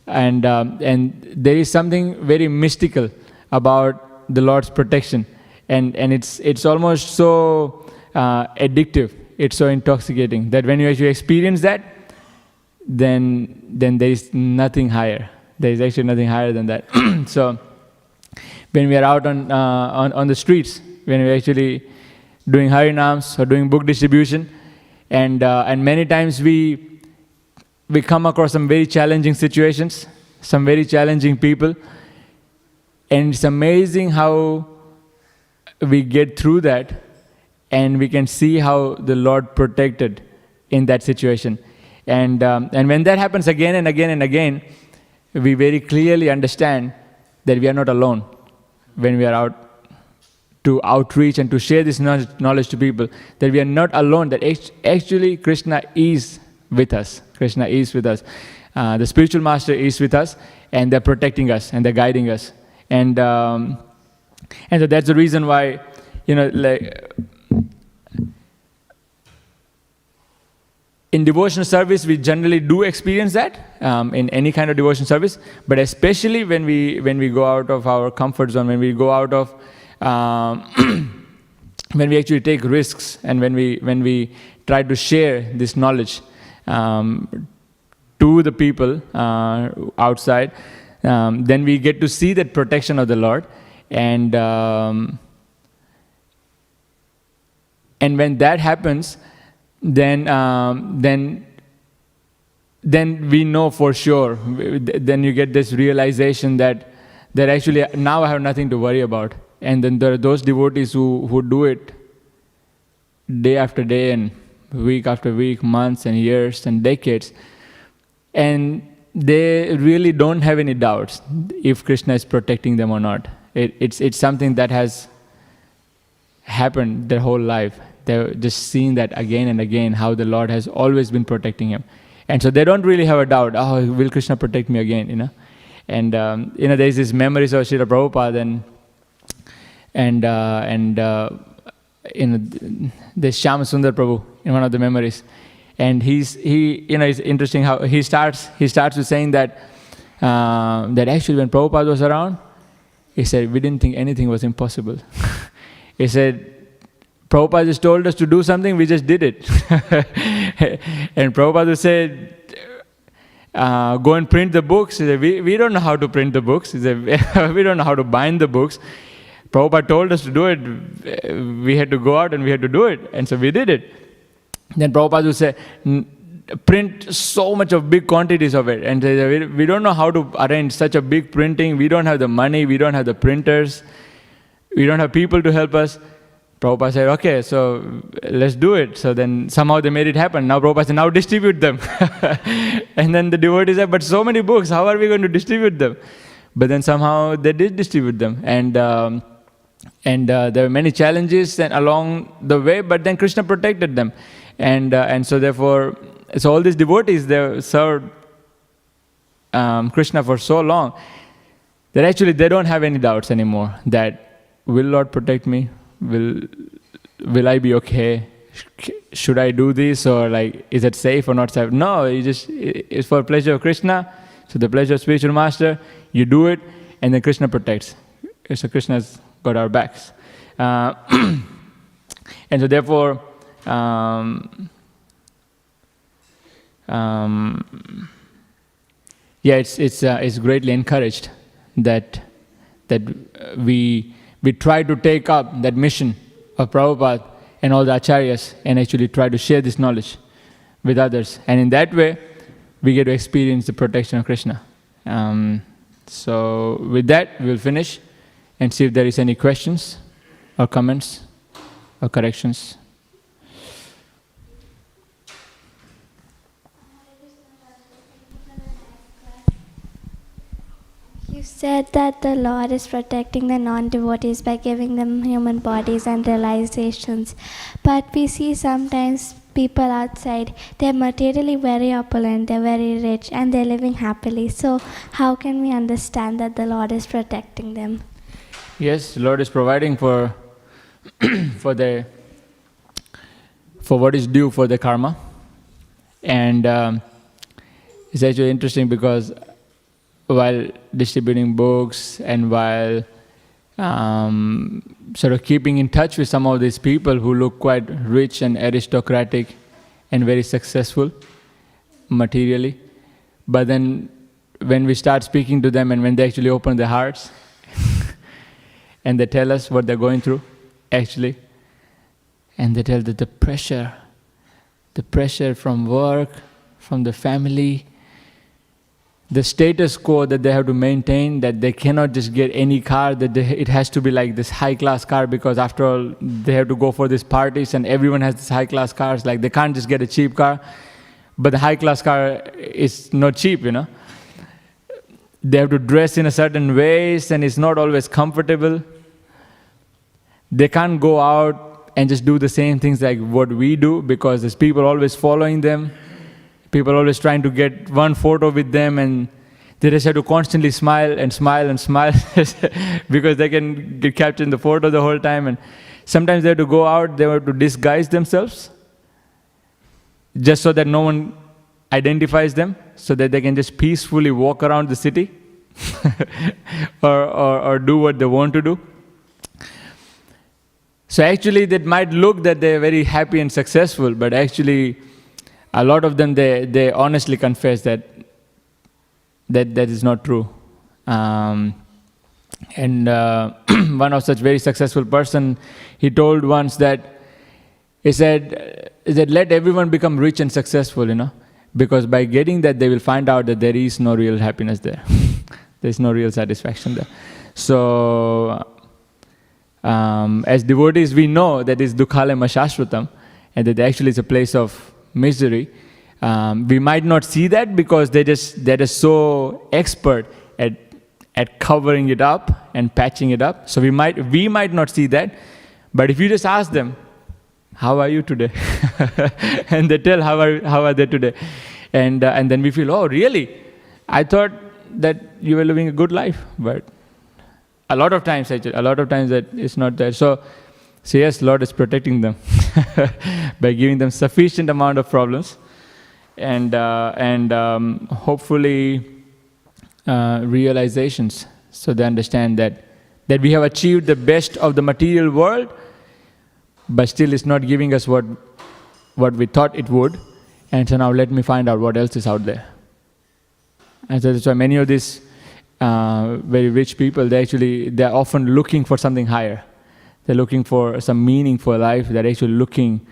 And there is something very mystical about the Lord's protection. And it's almost so addictive. It's so intoxicating that when you actually experience that, then there is nothing higher. There is actually nothing higher than that. So when we are out on the streets, when we are actually doing Harinams or doing book distribution, and many times we come across some very challenging situations, some very challenging people, and it's amazing how we get through that, and we can see how the Lord protected in that situation. And when that happens again and again and again, we very clearly understand that we are not alone when we are out to outreach and to share this knowledge to people, that we are not alone, that actually Krishna is with us. Krishna is with us. The spiritual master is with us, and they're protecting us, and they're guiding us. And so that's the reason why, in devotional service, we generally do experience that in any kind of devotional service, but especially when we go out of our comfort zone, when we go out of when we actually take risks, and when we try to share this knowledge to the people outside, then we get to see that protection of the Lord, and when that happens, then we know for sure. Then you get this realization that actually now I have nothing to worry about. And then there are those devotees who do it day after day and week after week, months and years and decades, and they really don't have any doubts if Krishna is protecting them or not. It's something that has happened their whole life. They're just seeing that again and again, how the Lord has always been protecting him. And so they don't really have a doubt, will Krishna protect me again, And, there's these memories of Srila Prabhupada, and there's Shyama Sundar Prabhu in one of the memories. And it's interesting how he starts with saying that actually when Prabhupada was around, he said, we didn't think anything was impossible. He said, Prabhupada just told us to do something, we just did it. And Prabhupada said, go and print the books. He said, we don't know how to print the books. He said, we don't know how to bind the books. Prabhupada told us to do it. We had to go out and we had to do it. And so we did it. Then Prabhupada would say, print so much of big quantities of it. And we don't know how to arrange such a big printing. We don't have the money. We don't have the printers. We don't have people to help us. Prabhupada said, okay, so let's do it. So then somehow they made it happen. Now Prabhupada said, now distribute them. And then the devotees said, but so many books, how are we going to distribute them? But then somehow they did distribute them. And there were many challenges along the way, but then Krishna protected them. And so therefore, all these devotees, they served Krishna for so long that actually they don't have any doubts anymore that will Lord protect me? Will I be okay? should I do this, or like, is it safe or not safe? No, it's for pleasure of Krishna. So the pleasure of spiritual master, you do it, and then Krishna protects. So Krishna's got our backs. And so therefore, it's greatly encouraged that we try to take up that mission of Prabhupada and all the acharyas and actually try to share this knowledge with others. And in that way, we get to experience the protection of Krishna. So with that, we'll finish and see if there is any questions or comments or corrections. You said that the Lord is protecting the non-devotees by giving them human bodies and realizations. But we see sometimes people outside, they're materially very opulent, they're very rich, and they're living happily. So how can we understand that the Lord is protecting them? Yes, the Lord is providing for what is due for the karma. And it's actually interesting because while distributing books and while sort of keeping in touch with some of these people who look quite rich and aristocratic and very successful materially, but then when we start speaking to them and when they actually open their hearts and they tell us what they're going through actually, and they tell that the pressure from work, from the family, the status quo that they have to maintain, that they cannot just get any car, that it has to be like this high-class car, because after all, they have to go for these parties and everyone has these high-class cars. Like, they can't just get a cheap car, but the high-class car is not cheap, you know. They have to dress in a certain ways and it's not always comfortable. They can't go out and just do the same things like what we do, because there's people always following them. People are always trying to get one photo with them, and they just have to constantly smile and smile and smile because they can get captured in the photo the whole time. And sometimes they have to go out, they have to disguise themselves just so that no one identifies them, so that they can just peacefully walk around the city or do what they want to do. So actually, that might look that they're very happy and successful, but actually, a lot of them, they honestly confess that is not true. And one of such very successful person, he told once that, he said, let everyone become rich and successful, you know, because by getting that, they will find out that there is no real happiness there. There is no real satisfaction there. So, as devotees, we know that is dukkhalaya shashvatam, and that actually is a place of misery. We might not see that because they're just so expert at covering it up and patching it up. So we might not see that, but if you just ask them, how are you today? And they tell how are they today, and then we feel, oh really? I thought that you were living a good life, but a lot of times that it's not there. So yes, Lord is protecting them by giving them sufficient amount of problems, and hopefully realizations, so they understand that we have achieved the best of the material world, but still it's not giving us what we thought it would, and so now let me find out what else is out there. And so that's why many of these very rich people, they're often looking for something higher. They're looking for some meaning for life. They're actually looking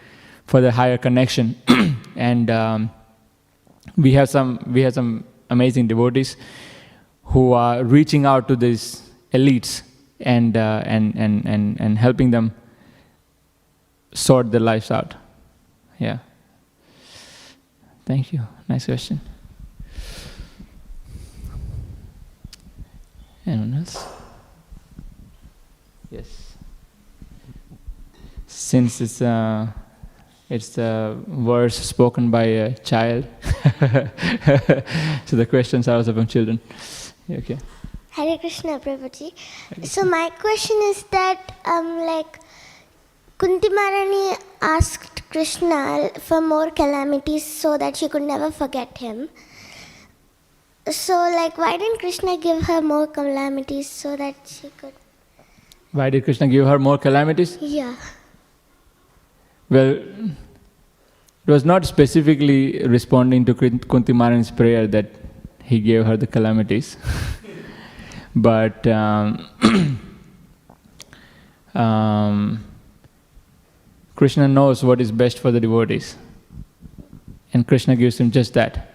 for the higher connection. And we have some amazing devotees who are reaching out to these elites and helping them sort their lives out. Yeah. Thank you. Nice question. Anyone else? Yes. Since it's a verse spoken by a child, so the questions are also from children. Okay. Hare Krishna, Prabhuji. So my question is that, like, Kunti Maharani asked Krishna for more calamities so that she could never forget him. So, like, why didn't Krishna give her more calamities so that she could... Why did Krishna give her more calamities? Yeah. Well, it was not specifically responding to Kunti Maharani's prayer that he gave her the calamities. But Krishna knows what is best for the devotees. And Krishna gives him just that.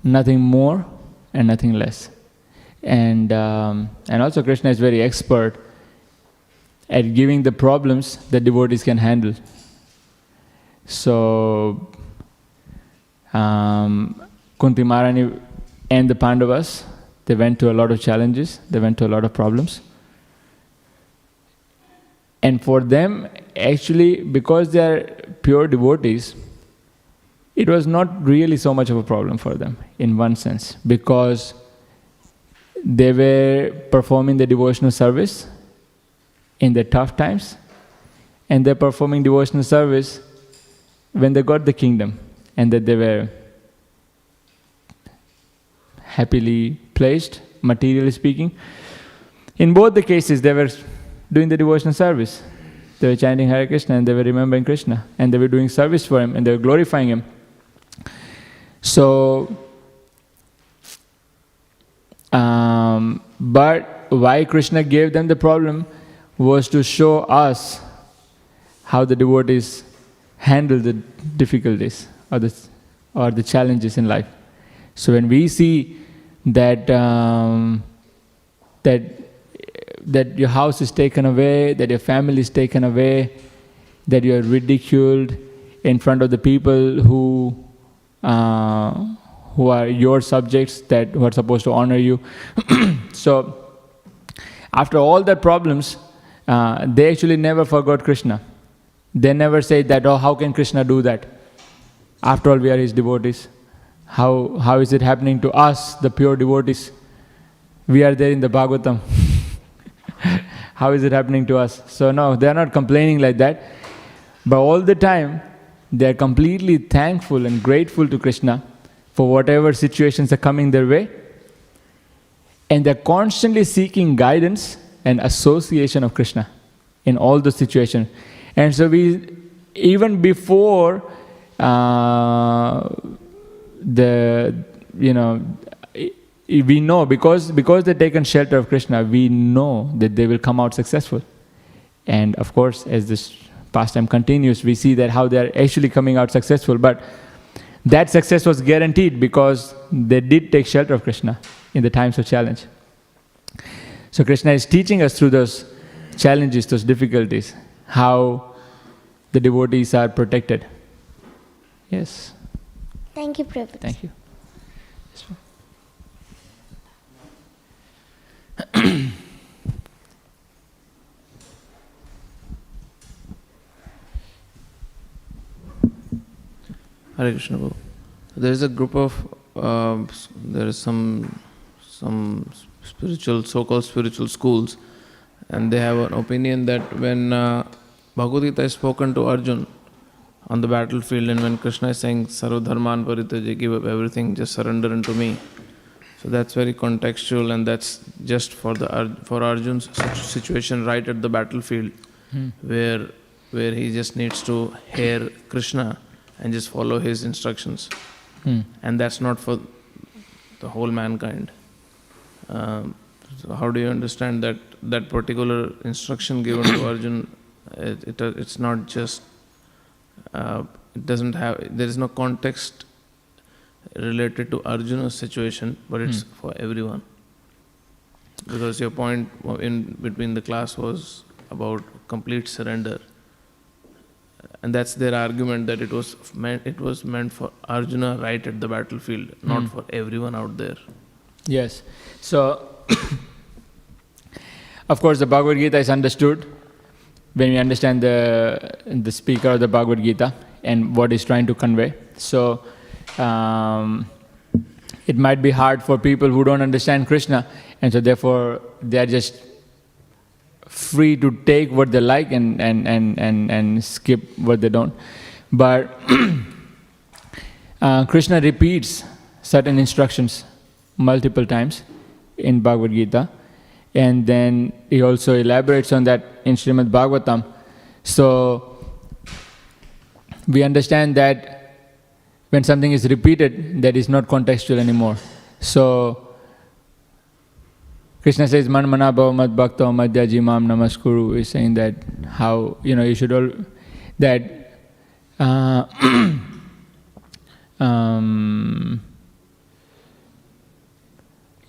Nothing more and nothing less. And also Krishna is very expert at giving the problems that devotees can handle. So, Kunti Maharani and the Pandavas, they went to a lot of challenges, they went to a lot of problems. And for them, actually, because they are pure devotees, it was not really so much of a problem for them, in one sense, because they were performing the devotional service in the tough times, and they're performing devotional service when they got the kingdom, and that they were happily placed, materially speaking. In both the cases, they were doing the devotional service. They were chanting Hare Krishna, and they were remembering Krishna, and they were doing service for him, and they were glorifying him. So, but why Krishna gave them the problem was to show us how the devotees handle the difficulties or the challenges in life. So when we see that that your house is taken away, that your family is taken away, that you are ridiculed in front of the people who are your subjects, who are supposed to honor you. So after all the problems, they actually never forgot Krishna. They never said that, oh, how can Krishna do that? After all, we are his devotees. How is it happening to us, the pure devotees? We are there in the Bhagavatam. How is it happening to us? So no, they are not complaining like that. But all the time, they are completely thankful and grateful to Krishna for whatever situations are coming their way. And they are constantly seeking guidance and association of Krishna in all the situations. And so even before we know, because they've taken shelter of Krishna, we know that they will come out successful. And of course, as this pastime continues, we see that how they are actually coming out successful. But that success was guaranteed because they did take shelter of Krishna in the times of challenge. So Krishna is teaching us through those challenges, those difficulties, how the devotees are protected. Yes. Thank you, Prabhu. Thank you. Hare Krishna Prabhu. There is a group of there is some spiritual, so-called spiritual schools, and they have an opinion that when Bhagavad Gita is spoken to Arjun on the battlefield, and when Krishna is saying Sarva Dharman Parityaja, give up everything, just surrender unto me. So that's very contextual, and that's just for Arjun's situation right at the battlefield, where he just needs to hear Krishna and just follow his instructions. And that's not for the whole mankind. So how do you understand that particular instruction given to Arjun? It's not just, it doesn't have, there is no context related to Arjuna's situation, but it's for everyone. Because your point in between the class was about complete surrender. And that's their argument, that it was meant for Arjuna right at the battlefield, not for everyone out there. Yes. So, of course, the Bhagavad Gita is understood when we understand the speaker of the Bhagavad Gita and what he's trying to convey. So, it might be hard for people who don't understand Krishna, and so therefore they are just free to take what they like and skip what they don't. But Krishna repeats certain instructions multiple times in Bhagavad Gita, and then he also elaborates on that in Śrīmad Bhāgavatam. So we understand that when something is repeated, that is not contextual anymore. So Krishna says, Man mana bhava mad bhakta madhyaji mam namaskuru, is saying that how, you should all, that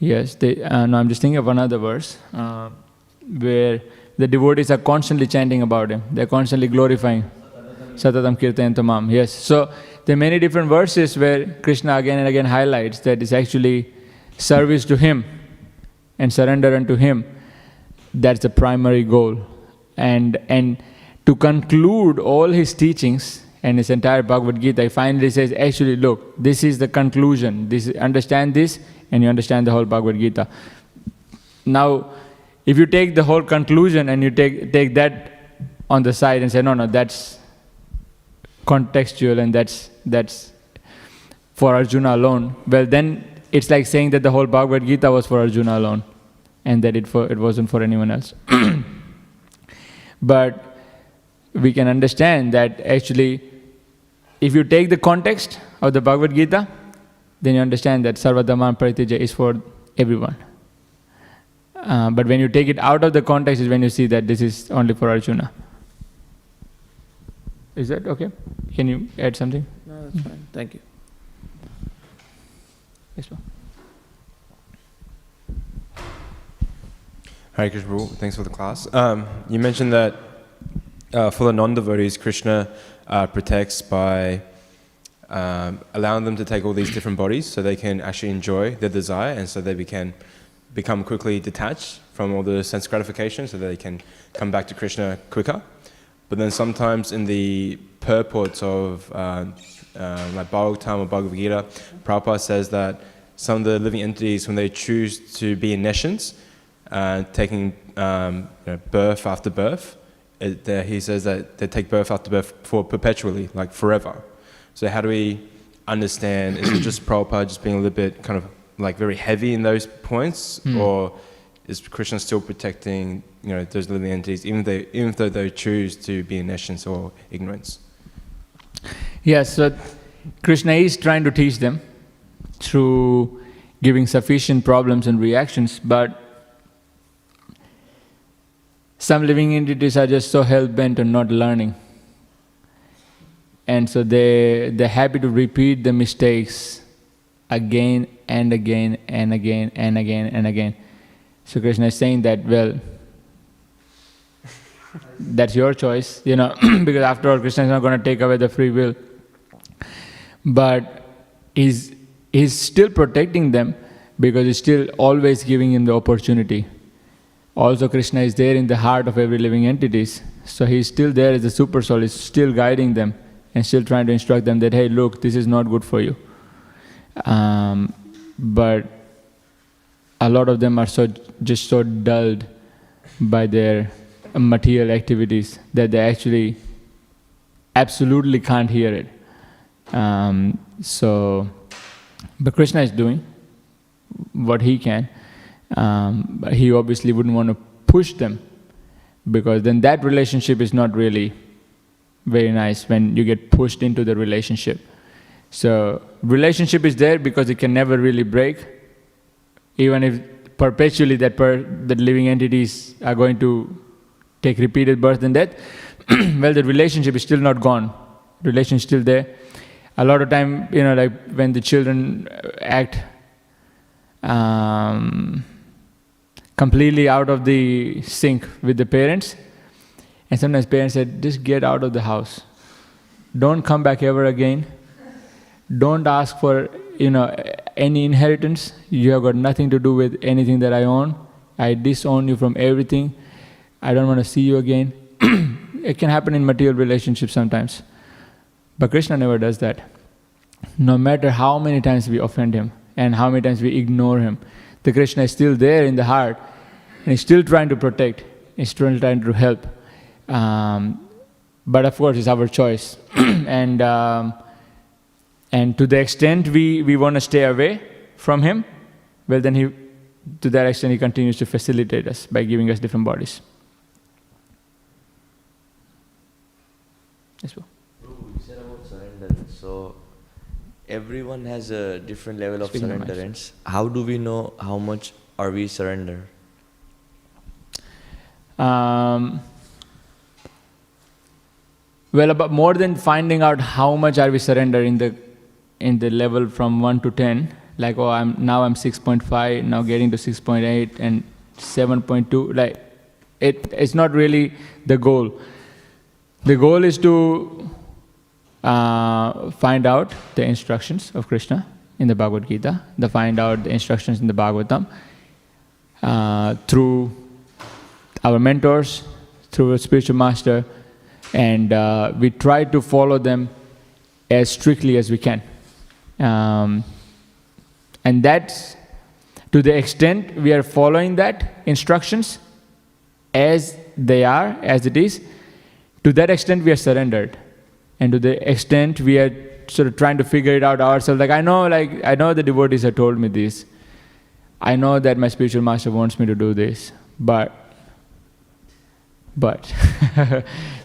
yes, no, I'm just thinking of another verse where the devotees are constantly chanting about him. They're constantly glorifying. Satatam kirtayantam mam. Yes. So there are many different verses where Krishna again and again highlights that it's actually service to him and surrender unto him. That's the primary goal. And to conclude all his teachings and his entire Bhagavad Gita, he finally says, actually look, this is the conclusion. Understand this, and you understand the whole Bhagavad Gita. Now, if you take the whole conclusion and you take that on the side and say, no, that's contextual and that's for Arjuna alone, well then it's like saying that the whole Bhagavad Gita was for Arjuna alone and that it wasn't for anyone else. But we can understand that actually if you take the context of the Bhagavad Gita, then you understand that Sarvadhamman Parityaja is for everyone. But when you take it out of the context is when you see that this is only for Arjuna. Is that okay? Can you add something? No, that's fine. Thank you. Yes, ma'am. Hare Krishna, Prabhu. Thanks for the class. You mentioned that for the non-devotees, Krishna protects by allowing them to take all these different bodies so they can actually enjoy their desire, and so they can become quickly detached from all the sense gratification so that they can come back to Krishna quicker. But then sometimes in the purports of like Bhagavatam or Bhagavad Gita, Prabhupada says that some of the living entities, when they choose to be in nescience, taking birth after birth, he says that they take birth after birth for perpetually, like forever. So how do we understand, is it just Prabhupada just being a little bit kind of like very heavy in those points, or is Krishna still protecting those living entities even though they choose to be in nescience or ignorance? Yes, so Krishna is trying to teach them through giving sufficient problems and reactions, but some living entities are just so hell-bent on not learning. And so they're happy to repeat the mistakes again and again and again and again and again. So Krishna is saying that, well, that's your choice, because after all, Krishna is not going to take away the free will. But he's still protecting them because he's still always giving him the opportunity. Also, Krishna is there in the heart of every living entities. So he's still there as the super soul, he's still guiding them and still trying to instruct them that, hey, look, this is not good for you. But a lot of them are just so dulled by their material activities that they actually absolutely can't hear it. But Krishna is doing what he can. But he obviously wouldn't want to push them, because then that relationship is not really very nice when you get pushed into the relationship. So relationship is there because it can never really break, even if perpetually that living entities are going to take repeated birth and death. Well, the relationship is still not gone. Relation is still there. A lot of time, like when the children act completely out of the sync with the parents, and sometimes parents said, just get out of the house. Don't come back ever again. Don't ask for any inheritance. You have got nothing to do with anything that I own. I disown you from everything. I don't want to see you again. It can happen in material relationships sometimes. But Krishna never does that. No matter how many times we offend him and how many times we ignore him, the Krishna is still there in the heart and he's still trying to protect. still trying to help. But of course, it's our choice. And to the extent we want to stay away from him, well, then to that extent, he continues to facilitate us by giving us different bodies. Yes, Prabhu. You said about surrenderance. So everyone has a different level of surrenderance. How do we know how much are we surrendered? Well, about more than finding out how much are we surrendered in the level from 1 to 10, like, oh, I'm 6.5, now getting to 6.8 and 7.2, like, it's not really the goal. The goal is to find out the instructions of Krishna in the Bhagavad Gita, to find out the instructions in the Bhagavatam through our mentors, through a spiritual master, and we try to follow them as strictly as we can. And that's to the extent we are following that instructions as they are, as it is, to that extent we are surrendered. And to the extent we are sort of trying to figure it out ourselves. I know the devotees have told me this. I know that my spiritual master wants me to do this, but.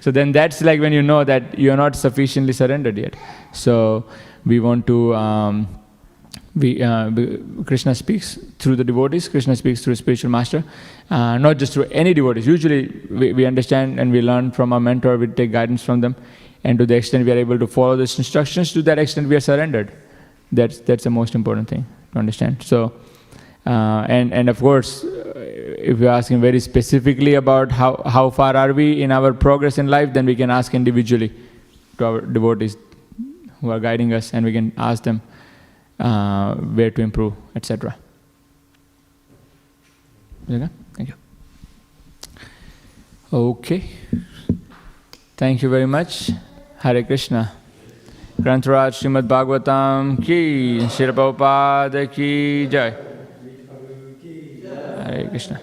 So then that's like when you know that you're not sufficiently surrendered yet. So we want to, Krishna speaks through the devotees, Krishna speaks through a spiritual master, not just through any devotees. Usually we understand and we learn from our mentor, we take guidance from them, and to the extent we are able to follow these instructions, to that extent we are surrendered. That's the most important thing to understand. So, and of course, if you're asking very specifically about how far are we in our progress in life, then we can ask individually to our devotees who are guiding us, and we can ask them where to improve, etc. Okay? Thank you. Okay. Thank you very much. Hare Krishna. Grantaraj Śrīmad Bhāgavatam ki, Śrīla Prabhupada ki jai. Hare Krishna.